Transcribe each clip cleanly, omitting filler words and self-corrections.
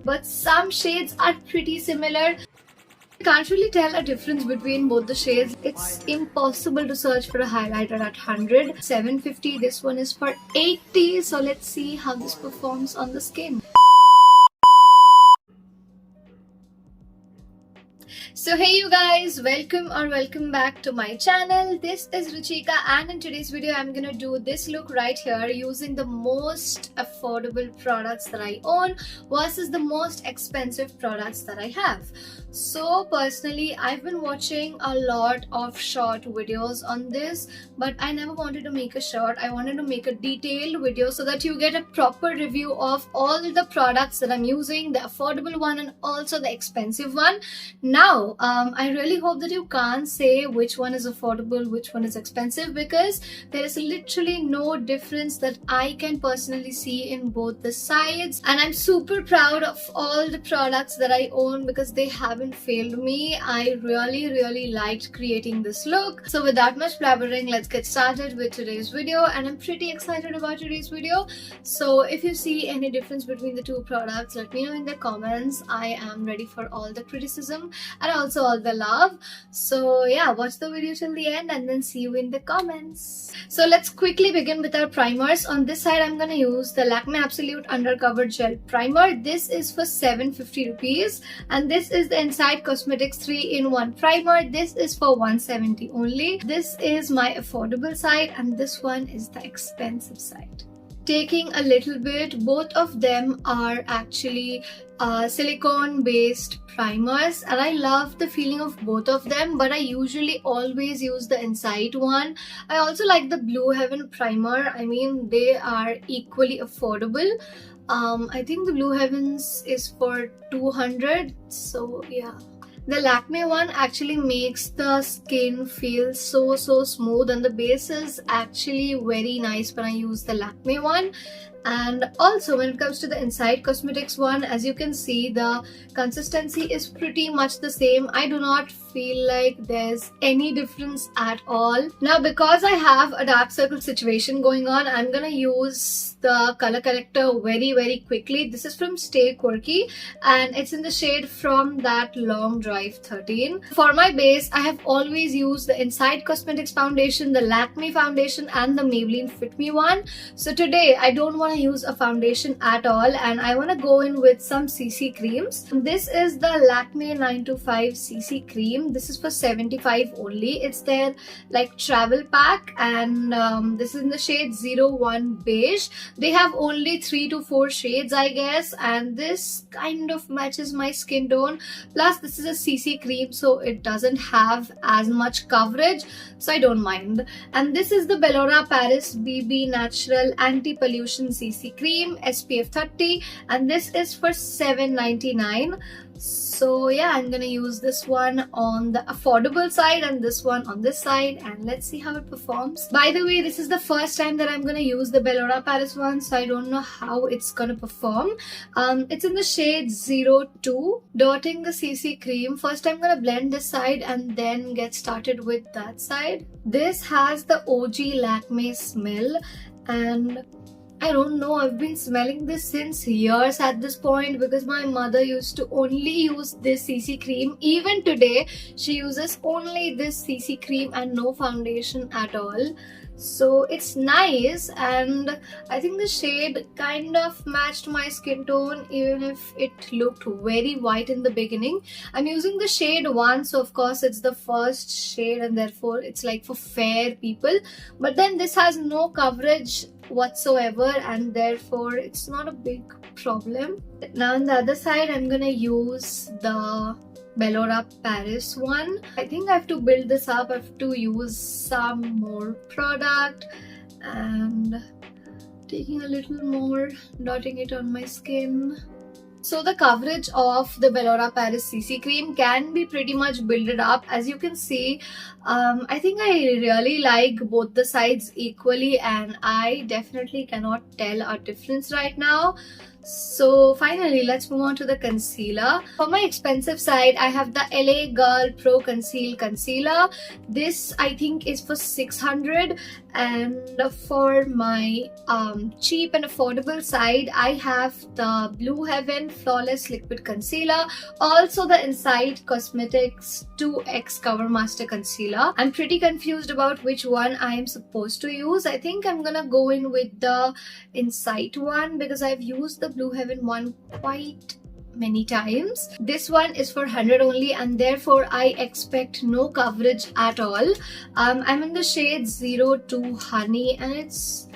but some shades are pretty similar. I can't really tell a difference between both the shades. It's impossible to search for a highlighter at 100. 750, this one is for 80. So let's see how this performs on the skin. So hey you guys, welcome back to my channel. This is Ruchika, and in today's video I'm gonna do this look right here using the most affordable products that I own versus the most expensive products that I have. So personally, I've been watching a lot of short videos on this, but I never wanted to make a short. I wanted to make a detailed video so that you get a proper review of all the products that I'm using, the affordable one and also the expensive one. Now, I really hope that you can't say which one is affordable, which one is expensive, because there is literally no difference that I can personally see in both the sides. And I'm super proud of all the products that I own because they haven't failed me. I really liked creating this look. So without much blabbering, let's get started with today's video, and I'm pretty excited about today's video. So if you see any difference between the two products, let me know in the comments. I am ready for all the criticism and also all the love. So yeah, watch the video till the end and then see you in the comments. So let's quickly begin with our primers. On this side, I'm gonna use the Lakme Absolute Undercover Gel Primer. This is for 750 rupees, and this is the Inside Cosmetics 3-in-1 primer. This is for 170 only. This is my affordable side, and this one is the expensive side. Taking a little bit, both of them are actually silicone based primers, and I love the feeling of both of them, but I usually always use the Inside one. I also like the Blue Heaven primer. I mean, they are equally affordable. I think the Blue Heavens is for 200, so yeah. The Lakme one actually makes the skin feel so smooth, and the base is actually very nice when I use the Lakme one. And also when it comes to the Inside Cosmetics one, as you can see, the consistency is pretty much the same. I do not feel like there's any difference at all. Now, because I have a dark circle situation going on, I'm gonna use the color corrector very quickly. This is from Stay Quirky, and it's in the shade From That Long Drive 13. For my base, I have always used the Inside Cosmetics foundation, the Lakme foundation, and the Maybelline Fit Me one. So today I don't want to use a foundation at all, and I want to go in with some CC creams. This is the Lakme 925 CC cream. This is for 75 only. It's their like travel pack, and this is in the shade 01 Beige. They have only 3 to 4 shades, I guess, and this kind of matches my skin tone. Plus, this is a CC cream, so it doesn't have as much coverage, so I don't mind. And this is the Bellona Paris BB Natural Anti-Pollution CC cream, SPF 30, and this is for 7.99. So yeah, I'm gonna use this one on the affordable side and this one on this side, and let's see how it performs. By the way, this is the first time that I'm gonna use the Bellona Paris one, so I don't know how it's gonna perform. It's in the shade 02. Dotting the CC cream. First, I'm gonna blend this side and then get started with that side. This has the OG Lakme smell, and I don't know, I've been smelling this since years at this point because my mother used to only use this CC cream. Even today, she uses only this CC cream and no foundation at all. So it's nice, and I think the shade kind of matched my skin tone even if it looked very white in the beginning. I'm using the shade 1, so of course it's the first shade and therefore it's like for fair people. But then this has no coverage whatsoever, and therefore it's not a big problem. Now on the other side, I'm gonna use the Bellona Paris one. I think I have to build this up. I have to use some more product and taking a little more, dotting it on my skin. So the coverage of the Bellona Paris CC cream can be pretty much built up. As you can see, I think I really like both the sides equally, and I definitely cannot tell a difference right now. So finally, let's move on to the concealer. For my expensive side, I have the LA Girl Pro Conceal Concealer. This I think is for 600, And for my cheap and affordable side, I have the Blue Heaven Flawless Liquid Concealer, also the Inside Cosmetics 2X Cover Master Concealer. I'm pretty confused about which one I am supposed to use. I think I'm gonna go in with the Insight one because I've used the Blue Heaven one quite many times. This one is for 100 only, and therefore I expect no coverage at all. I'm in the shade 02 Honey, and it's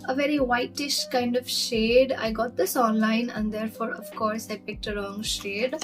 a very whitish kind of shade. I got this online, and therefore of course I picked a wrong shade.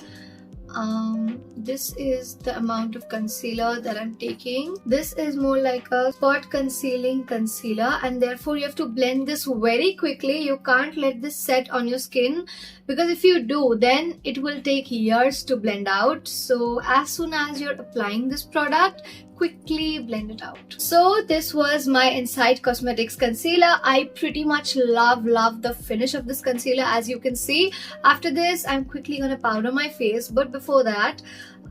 This is the amount of concealer that I'm taking. This is more like a spot concealing concealer, and therefore you have to blend this very quickly. You can't let this set on your skin, because if you do, then it will take years to blend out. So as soon as you're applying this product, quickly blend it out. So this was my Inside Cosmetics concealer. I pretty much love the finish of this concealer, as you can see. After this, I'm quickly gonna powder my face, but before that,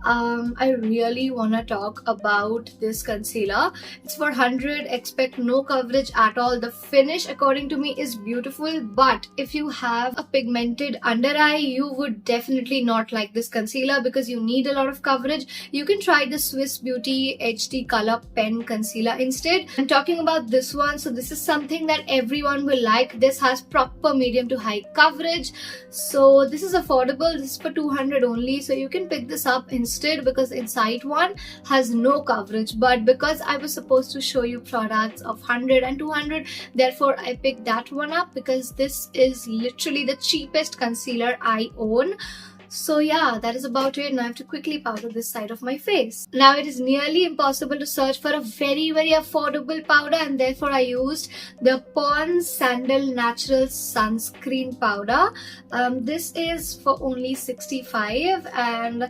I really want to talk about this concealer. It's for 100, expect no coverage at all. The finish according to me is beautiful, but if you have a pigmented under eye, you would definitely not like this concealer because you need a lot of coverage. You can try the Swiss Beauty HD Color Pen Concealer instead. I'm talking about this one, so this is something that everyone will like. This has proper medium to high coverage, so this is affordable. This is for 200 only, so you can pick this up instead, because Insight one has no coverage. But because I was supposed to show you products of 100 and 200, therefore I picked that one up, because this is literally the cheapest concealer I own. So yeah, that is about it. Now I have to quickly powder this side of my face. Now it is nearly impossible to search for a very affordable powder, and therefore I used the Pond's Sandal Natural Sunscreen Powder. This is for only 65, and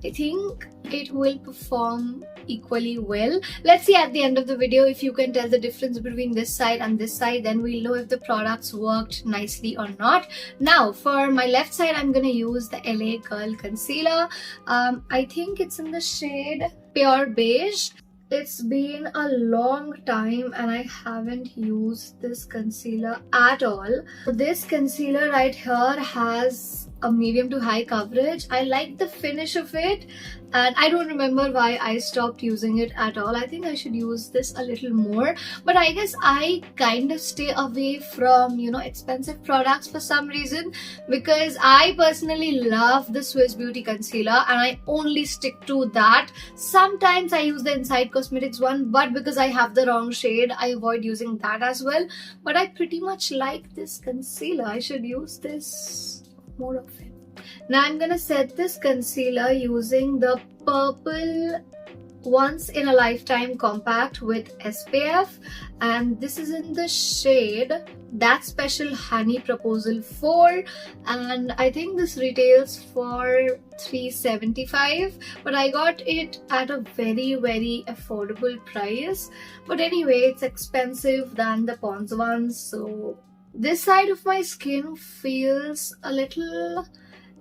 I think it will perform equally well. Let's see at the end of the video if you can tell the difference between this side and this side. Then we'll know if the products worked nicely or not. Now for my left side, I'm gonna use the LA Girl Concealer. I think it's in the shade Pure Beige. It's been a long time and I haven't used this concealer at all. This concealer right here has a medium to high coverage. I like the finish of it, and I don't remember why I stopped using it at all. I think I should use this a little more, but I guess I kind of stay away from, you know, expensive products for some reason, because I personally love the Swiss Beauty concealer and I only stick to that. Sometimes I use the Inside Cosmetics one, but because I have the wrong shade, I avoid using that as well. But I pretty much like this concealer. I should use this more often. Now I'm gonna set this concealer using the purple Once in a Lifetime Compact with SPF, and this is in the shade That Special Honey Proposal 4, and I think this retails for $375, but I got it at a very affordable price. But anyway, it's expensive than the Pond's ones, so this side of my skin feels a little,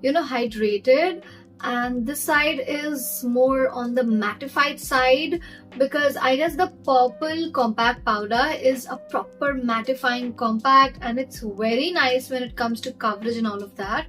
you know, hydrated, and this side is more on the mattified side, because I guess the purple compact powder is a proper mattifying compact, and it's very nice when it comes to coverage and all of that.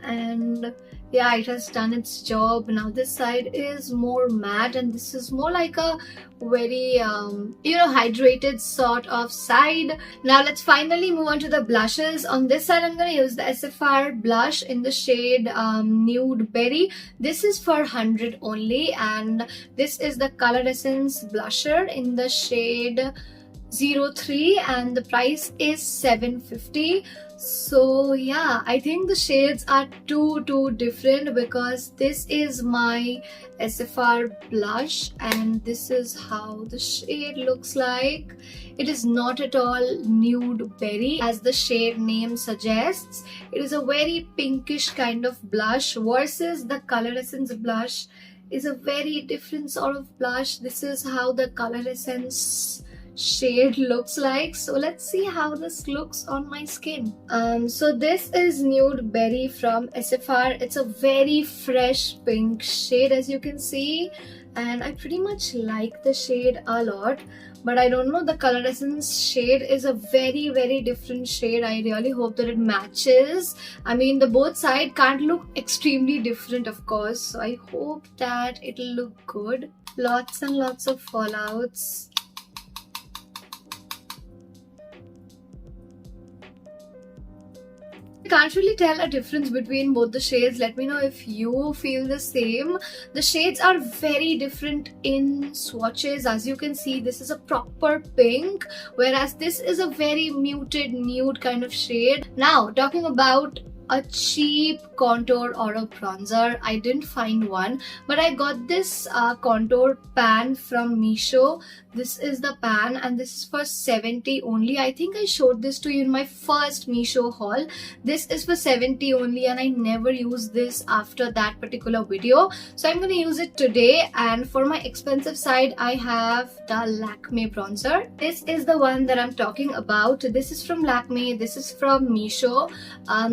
And yeah, it has done its job. Now this side is more matte, and this is more like a very you know, hydrated sort of side. Now let's finally move on to the blushes. On this side, I'm going to use the SFR blush in the shade Nude Berry. This is for 100 only, and this is the Color Essence blusher in the shade 03, and the price is $750. So yeah, I think the shades are too different, because this is my SFR blush and this is how the shade looks like. It is not at all Nude Berry as the shade name suggests. It is a very pinkish kind of blush, versus the Color Essence blush is a very different sort of blush. This is how the Color Essence shade looks like. So let's see how this looks on my skin. So this is Nude Berry from SFR. It's a very fresh pink shade, as you can see, and I pretty much like the shade a lot. But I don't know, the Color Essence shade is a very different shade. I really hope that it matches. I mean, the both side can't look extremely different, of course, so I hope that it'll look good. Lots and lots of fallouts. I can't really tell a difference between both the shades. Let me know if you feel the same. The shades are very different in swatches. As you can see, this is a proper pink, whereas this is a very muted nude kind of shade. Now, talking about a cheap contour or a bronzer, I didn't find one, but I got this contour pan from Meesho. This is the pan and this is for 70 only. I think I showed this to you in my first Meesho haul. This is for 70 only and I never used this after that particular video, so I'm gonna use it today. And for my expensive side, I have the Lacme Bronzer. This is the one that I'm talking about. This is from Lakme, this is from Meesho.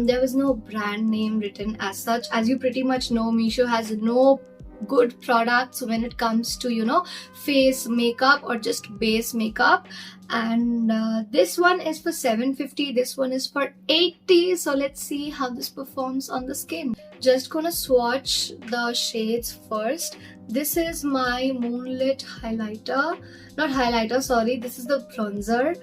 There was no brand name written as such. As you pretty much know, Meesho has no good products when it comes to, you know, face makeup or just base makeup. And this one is for 750, this one is for 80. So let's see how this performs on the skin. Just gonna swatch the shades first. This is my Moonlit highlighter, not highlighter, sorry, this is the bronzer.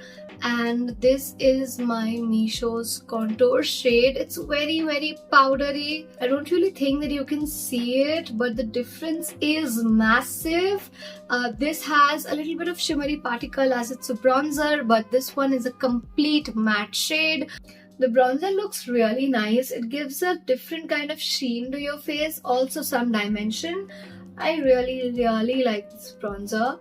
And this is my Meesho's contour shade. It's very powdery. I don't really think that you can see it, but the difference is massive. This has a little bit of shimmery particle as it's a bronzer, but this one is a complete matte shade. The bronzer looks really nice. It gives a different kind of sheen to your face, also some dimension. I really like this bronzer,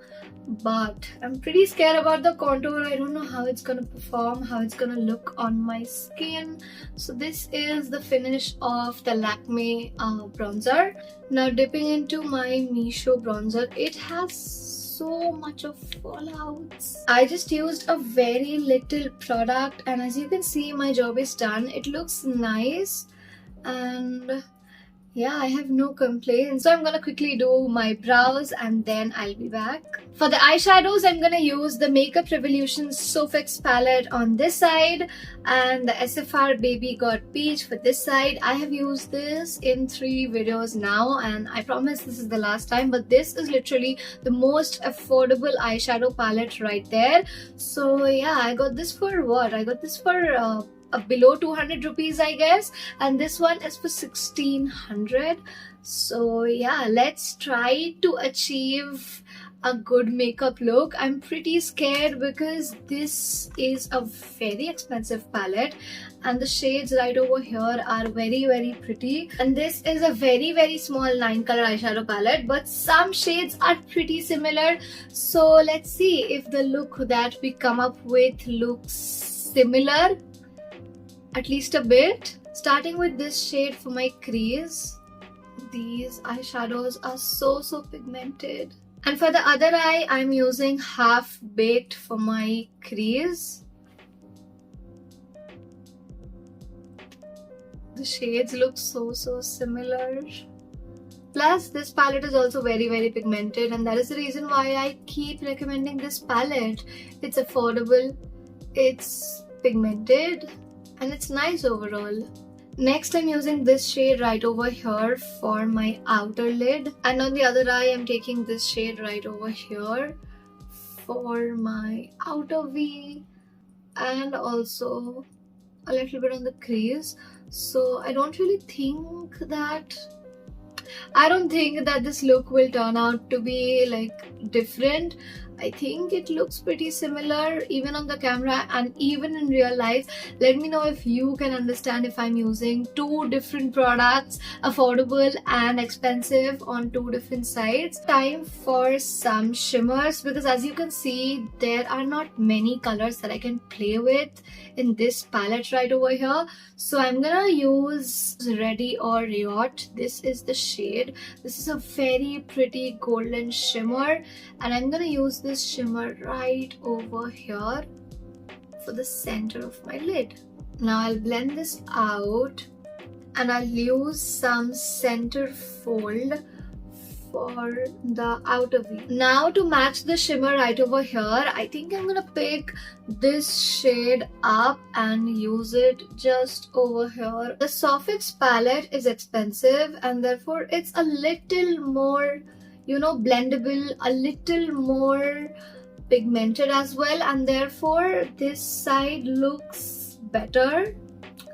but I'm pretty scared about the contour. I don't know how it's gonna perform, how it's gonna look on my skin. So this is the finish of the Lakme bronzer. Now dipping into my Meesho bronzer, it has so much of fallouts. I just used a very little product and as you can see, my job is done. It looks nice and yeah, I have no complaints. So I'm gonna quickly do my brows and then I'll be back. For the eyeshadows, I'm gonna use the Makeup Revolution Sofix palette on this side and the SFR Baby Got Peach for this side. I have used this in 3 videos now and I promise this is the last time, but this is literally the most affordable eyeshadow palette right there. So yeah, I got this for what? I got this for below 200 rupees, I guess, and this one is for 1600. So yeah, let's try to achieve a good makeup look. I'm pretty scared because this is a very expensive palette and the shades right over here are very pretty, and this is a very small 9 color eyeshadow palette, but some shades are pretty similar. So let's see if the look that we come up with looks similar, at least a bit. Starting with this shade for my crease. These eyeshadows are so pigmented. And for the other eye, I'm using Half Baked for my crease. The shades look so similar. Plus, this palette is also very pigmented, and that is the reason why I keep recommending this palette. It's affordable, it's pigmented, and it's nice overall. Next, I'm using this shade right over here for my outer lid, and on the other eye I'm taking this shade right over here for my outer V and also a little bit on the crease. So I don't think that this look will turn out to be like different. I think it looks pretty similar even on the camera and even in real life. Let me know if you can understand if I'm using 2 different products, affordable and expensive, on 2 different sides. Time for some shimmers, because as you can see, there are not many colors that I can play with in this palette right over here. So I'm gonna use Ready or Riot. This is the shade. This is a very pretty golden shimmer, and I'm gonna use this shimmer right over here for the center of my lid. Now I'll blend this out and I'll use some center fold for the outer V. Now to match the shimmer right over here, I think I'm gonna pick this shade up and use it just over here. The Soffix palette is expensive and therefore it's a little more, you know, blendable, a little more pigmented as well, and therefore this side looks better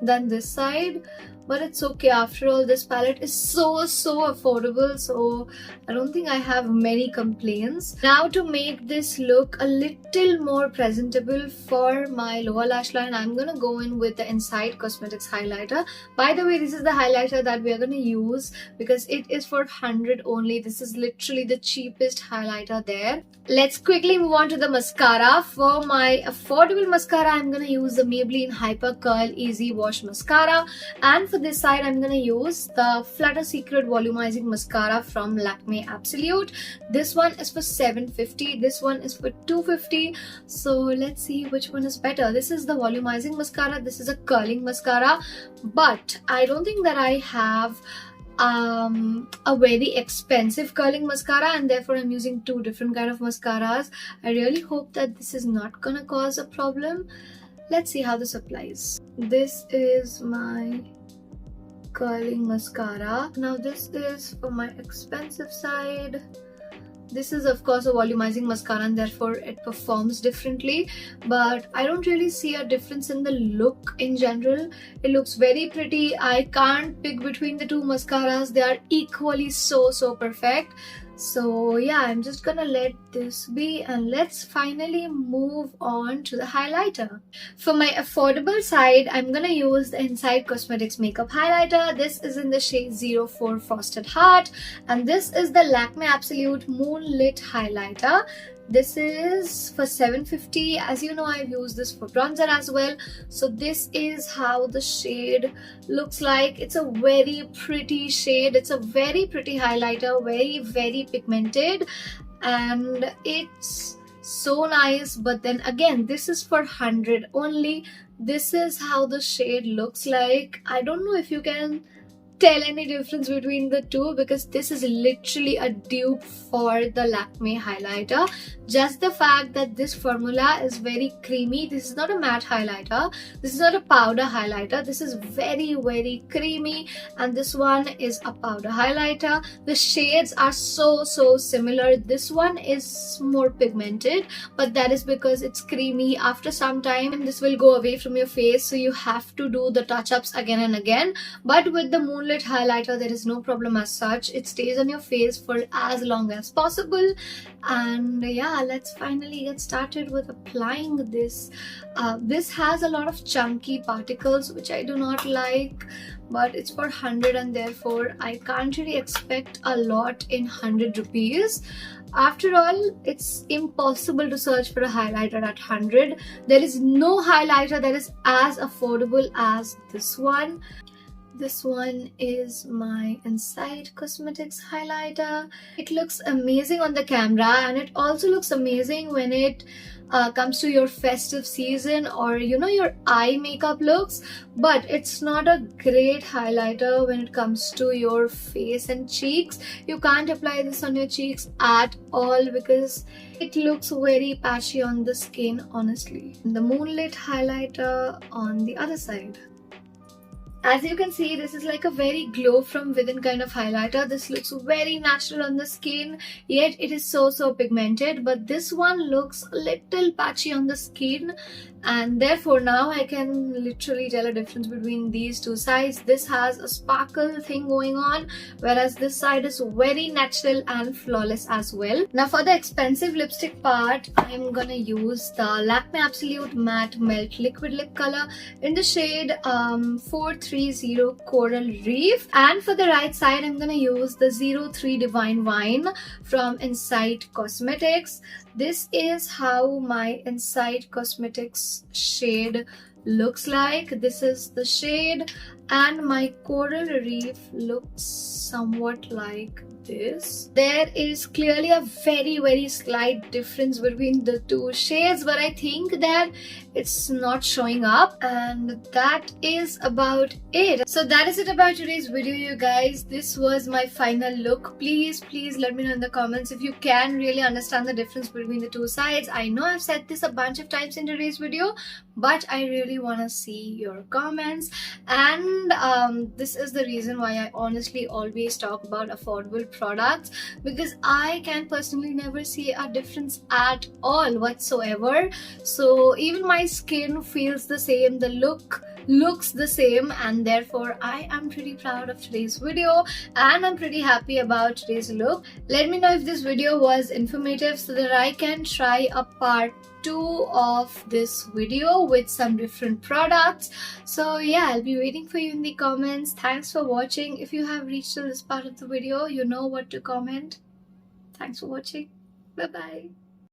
than this side. But it's okay, after all this palette is so affordable, so I don't think I have many complaints. Now to make this look a little more presentable for my lower lash line, I'm gonna go in with the Inside Cosmetics highlighter. By the way, this is the highlighter that we are gonna use because it is for 100 only. This is literally the cheapest highlighter there. Let's quickly move on to the mascara. For my affordable mascara, I'm gonna use the Maybelline Hyper Curl Easy Wash Mascara, and for this side I'm gonna use the Flutter Secret Volumizing Mascara from Lacme Absolute. This one is for $750, this one is for $250, so let's see which one is better. This is the volumizing mascara, this is a curling mascara, but I don't think that I have a very expensive curling mascara, and therefore I'm using two different kind of mascaras. I really hope that this is not gonna cause a problem. Let's see how this applies. This is my curling mascara. Now this is for my expensive side. This is of course a volumizing mascara and therefore it performs differently, but I don't really see a difference in the look in general. It looks very pretty. I can't pick between the two mascaras. They are equally so perfect. So yeah, I'm just gonna let this be, and let's finally move on to the highlighter. For my affordable side, I'm gonna use the Inside Cosmetics Makeup Highlighter. This is in the shade 04 Frosted Heart, and this is the Lakme Absolute Moonlit Highlighter. This is for $750. As you know, I've used this for bronzer as well. So this is how the shade looks like. It's a very pretty shade. It's a very pretty highlighter, very pigmented, and it's so nice. But then again, this is for 100 only. This is how the shade looks like. I don't know if you can tell any difference between the two because this is literally a dupe for the Lakme highlighter. Just the fact that this formula is very creamy. This is not a matte highlighter, this is not a powder highlighter, this is very creamy, and this one is a powder highlighter. The shades are so similar. This one is more pigmented, but that is because it's creamy. After some time this will go away from your face, so you have to do the touch-ups again and again. But with the Moonlit highlighter there is no problem as such. It stays on your face for as long as possible. And yeah, let's finally get started with applying this. This has a lot of chunky particles which I do not like, but it's for 100 and therefore I can't really expect a lot in 100 rupees. After all, it's impossible to search for a highlighter at 100. There is no highlighter that is as affordable as this one. This one is my Inside Cosmetics highlighter. It looks amazing on the camera, and it also looks amazing when it comes to your festive season or you know your eye makeup looks, but it's not a great highlighter when it comes to your face and cheeks. You can't apply this on your cheeks at all because it looks very patchy on the skin, honestly. The Moonlit highlighter on the other side. As you can see, this is like a very glow from within kind of highlighter. This looks very natural on the skin, yet it is so pigmented. But this one looks a little patchy on the skin, and therefore now I can literally tell a difference between these two sides. This has a sparkle thing going on, whereas this side is very natural and flawless as well. Now for the expensive lipstick part, I'm gonna use the Lakme Absolute Matte Melt Liquid Lip Color in the shade 430 Coral Reef, and for the right side I'm gonna use the 03 Divine Wine from Inside Cosmetics. This is how my Inside Cosmetics shade looks like. This is the shade, and my coral reef looks somewhat like this. There is clearly a very slight difference between the two shades, but I think that it's not showing up, and that is about it. So that is it about today's video, you guys. This was my final look. Please let me know in the comments if you can really understand the difference between the two sides. I know I've said this a bunch of times in today's video, but I really want to see your comments. And this is the reason why I honestly always talk about affordable products, because I can personally never see a difference at all whatsoever. So even my skin feels the same, the look looks the same, and therefore I am pretty proud of today's video and I'm pretty happy about today's look. Let me know if this video was informative so that I can try a part 2 of this video with some different products. So yeah, I'll be waiting for you in the comments. Thanks for watching. If you have reached to this part of the video, you know what to comment. Thanks for watching. Bye bye.